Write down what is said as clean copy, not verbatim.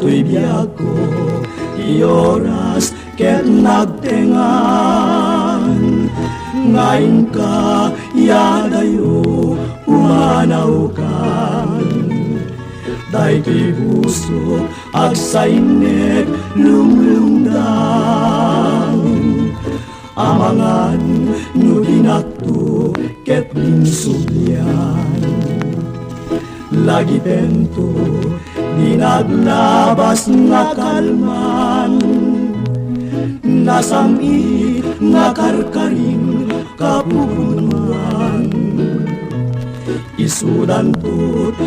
To'y biyag ko, ioras ket nagtengan. Ngayon ka, yadayo, umanaw kan. Dahito'y puso, agsainet, lumlungdang. Amangan, nudinatu, ket linsubyan. Lagi tento, di naglabas nga kalman, nasami nga karkaring kapunuan. Isudan to